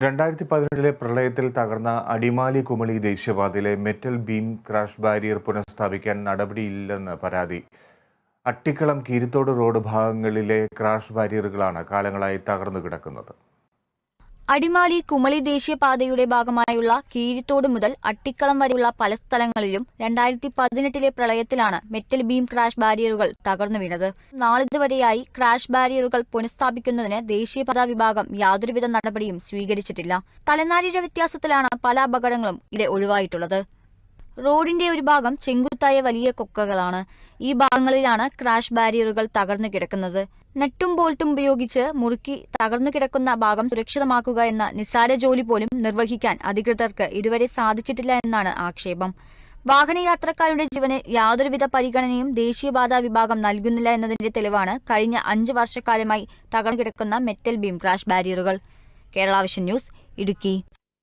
2018 പ്രളയത്തിൽ തകർന്ന അടിമാലി കുമളി ദേശീയപാതയിലെ മെറ്റൽ ബീം ക്രാഷ് ബാരിയർ പുനഃസ്ഥാപിക്കാൻ നടപടിയില്ലെന്ന് പരാതി. അട്ടിക്കളം കീരിത്തോട് റോഡ് ഭാഗങ്ങളിലെ ക്രാഷ് ബാരിയറുകളാണ് കാലങ്ങളായി തകർന്നു കിടക്കുന്നത്. അടിമാലി കുമളി ദേശീയപാതയുടെ ഭാഗമായുള്ള കീരിത്തോട് മുതൽ അട്ടിക്കളം വരെയുള്ള പല സ്ഥലങ്ങളിലും 2018 പ്രളയത്തിലാണ് മെറ്റൽ ബീം ക്രാഷ് ബാരിയറുകൾ തകർന്നു വീണത്. നാളിതുവരെയായി ക്രാഷ് ബാരിയറുകൾ പുനഃസ്ഥാപിക്കുന്നതിന് ദേശീയപാതാ വിഭാഗം യാതൊരുവിധ നടപടിയും സ്വീകരിച്ചിട്ടില്ല. തലനാരിഴ വ്യത്യാസത്തിലാണ് പല അപകടങ്ങളും ഇവിടെ ഒഴിവായിട്ടുള്ളത്. റോഡിന്റെ ഒരു ഭാഗം ചെങ്കുത്തായ വലിയ കൊക്കകളാണ്. ഈ ഭാഗങ്ങളിലാണ് ക്രാഷ് ബാരിയറുകൾ തകർന്നു കിടക്കുന്നത്. നട്ടും ബോൾട്ടും ഉപയോഗിച്ച് മുറുക്കി തകർന്നു കിടക്കുന്ന ഭാഗം സുരക്ഷിതമാക്കുക എന്ന നിസ്സാര ജോലി പോലും നിർവഹിക്കാൻ അധികൃതർക്ക് ഇതുവരെ സാധിച്ചിട്ടില്ല എന്നാണ് ആക്ഷേപം. വാഹനയാത്രക്കാരുടെ ജീവന് യാതൊരുവിധ പരിഗണനയും ദേശീയപാതാ വിഭാഗം നൽകുന്നില്ല എന്നതിന്റെ തെളിവാണ് കഴിഞ്ഞ 5 വർഷക്കാലമായി തകർന്നു കിടക്കുന്ന മെറ്റൽ ബീം ക്രാഷ് ബാരിയറുകൾ. Kerala vision news, Idukki.